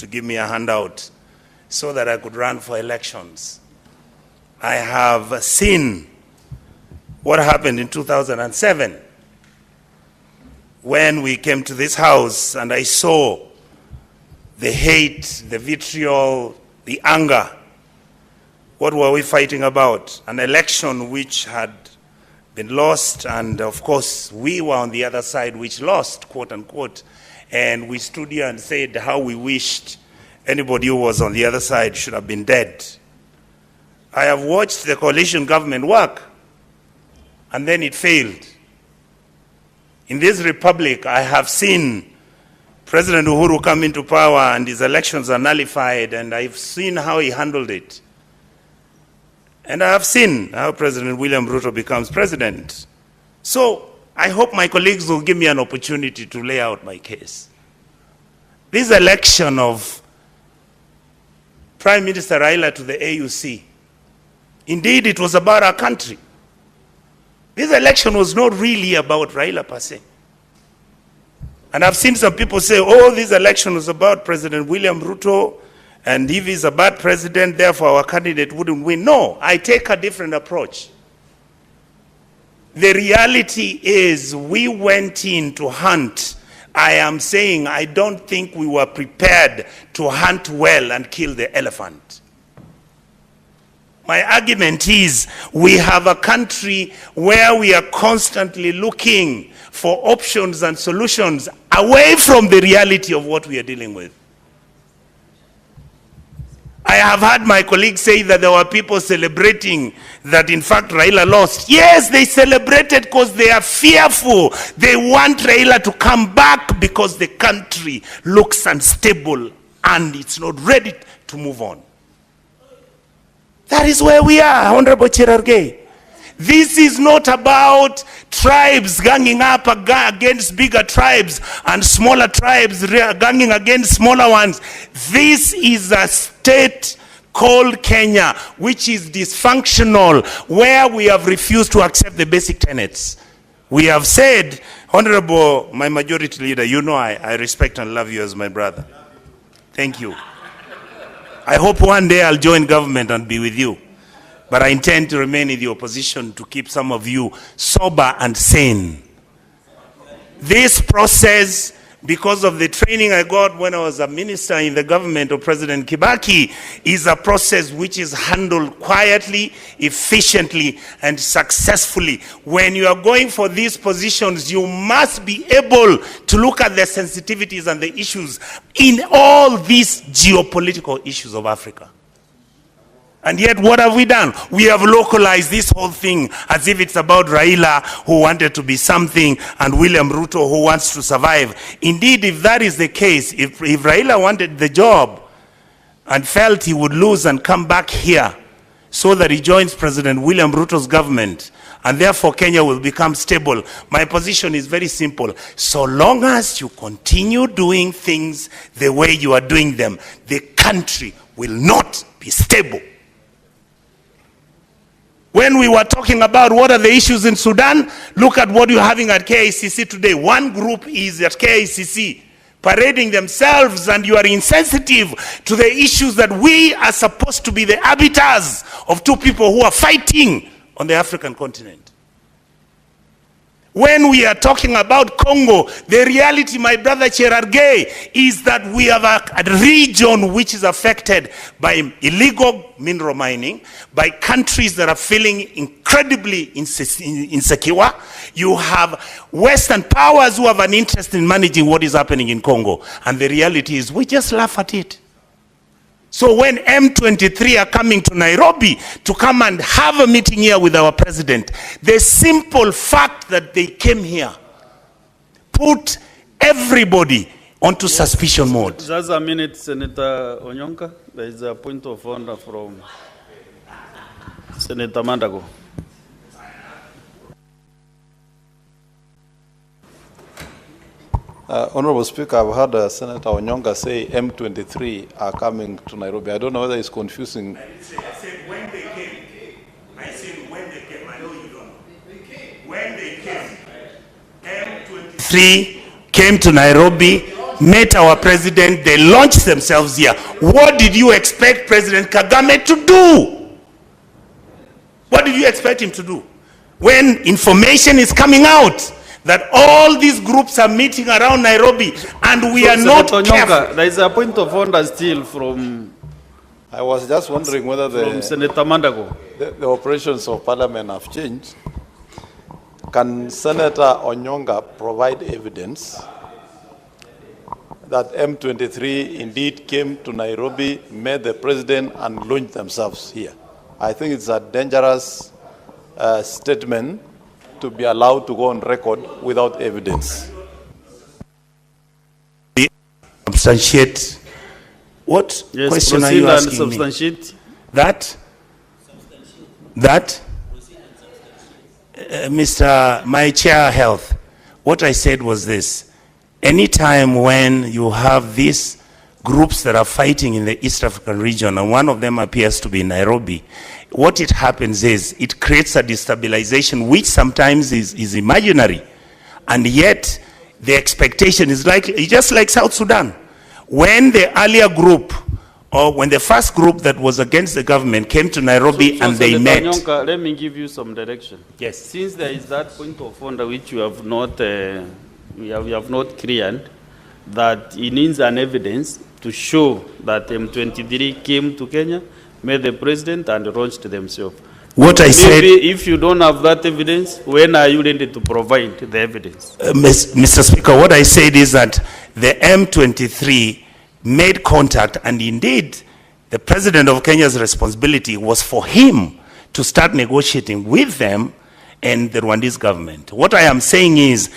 to give me a handout so that I could run for elections. I have seen what happened in 2007 when we came to this house and I saw the hate, the vitriol, the anger. What were we fighting about? An election which had been lost, and of course we were on the other side which lost, quote unquote, and we stood here and said how we wished anybody who was on the other side should have been dead. I have watched the coalition government work, and then it failed. In this republic, I have seen President Uhuru come into power and his elections are nullified, and I've seen how he handled it. And I have seen how President William Ruto becomes president. So I hope my colleagues will give me an opportunity to lay out my case. This election of Prime Minister Raila to the AUC, indeed it was about our country. This election was not really about Raila per se. And I've seen some people say, oh, this election was about President William Ruto, and if he's a bad president, therefore our candidate wouldn't win. No, I take a different approach. The reality is we went in to hunt. I am saying I don't think we were prepared to hunt well and kill the elephant. My argument is we have a country where we are constantly looking for options and solutions away from the reality of what we are dealing with. I have had my colleagues say that there were people celebrating that in fact Raila lost. Yes, they celebrated because they are fearful. They want Raila to come back because the country looks unstable and it's not ready to move on. That is where we are, Honorable Cherargei. This is not about tribes ganging up against bigger tribes and smaller tribes ganging against smaller ones. This is a state called Kenya, which is dysfunctional, where we have refused to accept the basic tenets. We have said, Honorable, my majority leader, you know I respect and love you as my brother. Thank you. I hope one day I'll join government and be with you. But I intend to remain in the opposition to keep some of you sober and sane. This process, because of the training I got when I was a minister in the government of President Kibaki, is a process which is handled quietly, efficiently, and successfully. When you are going for these positions, you must be able to look at the sensitivities and the issues in all these geopolitical issues of Africa. And yet, what have we done? We have localized this whole thing as if it's about Raila, who wanted to be something, and William Ruto, who wants to survive. Indeed, if that is the case, if Raila wanted the job and felt he would lose and come back here so that he joins President William Ruto's government, and therefore Kenya will become stable, my position is very simple. So long as you continue doing things the way you are doing them, the country will not be stable. When we were talking about what are the issues in Sudan, look at what you're having at KICC today. One group is at KICC parading themselves, and you are insensitive to the issues that we are supposed to be the arbiters of two people who are fighting on the African continent. When we are talking about Congo, the reality, my brother Cherargei, is that we have a region which is affected by illegal mineral mining, by countries that are feeling incredibly insecure. You have Western powers who have an interest in managing what is happening in Congo. And the reality is we just laugh at it. So when M23 are coming to Nairobi to come and have a meeting here with our president, the simple fact that they came here put everybody onto suspicion mode. Just a minute, Senator Onyonka. There is a point of order from Senator Mandago. Honorable Speaker, I've heard Senator Onyonka say M23 are coming to Nairobi. I don't know whether it's confusing. I said when they came. I said when they came. I know you don't know. When they came, M23 came to Nairobi met our president, they launched themselves here. What did you expect President Kagame to do? What did you expect him to do? When information is coming out that all these groups are meeting around Nairobi and we are not Senator careful. Onyonka, there is a point of order still from I was just wondering whether Senator Mandago. the operations of Parliament have changed. Can Senator Onyonka provide evidence that M23 indeed came to Nairobi, met the president, and launched themselves here? I think it's a dangerous statement to be allowed to go on record without evidence. Substantiate. What Yes, question are you proceed and asking me? substantiate. That? Mr. My Chair Health, what I said was this. Anytime when you have these groups that are fighting in the East African region, and one of them appears to be Nairobi, what it happens is it creates a destabilization which sometimes is imaginary, and yet the expectation is just like South Sudan. When the earlier group, or when the first group that was against the government came to Nairobi and they Senator met. Onyonka, let me give you some direction. Yes. Since there is that point of order which you have not, we have not cleared, that it needs an evidence to show that M23 came to Kenya, met the president, and launched themselves. What I said, Maybe if you don't have that evidence, when are you ready to provide the evidence? Mr. Speaker, what I said is that the M23 made contact, and indeed, the president of Kenya's responsibility was for him to start negotiating with them and the Rwandese government. What I am saying is,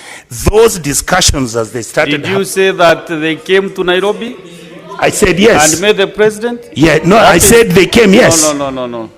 those discussions as they started. Did you say that they came to Nairobi? I said yes. And met the president? Yeah, no, I said they came, yes. No.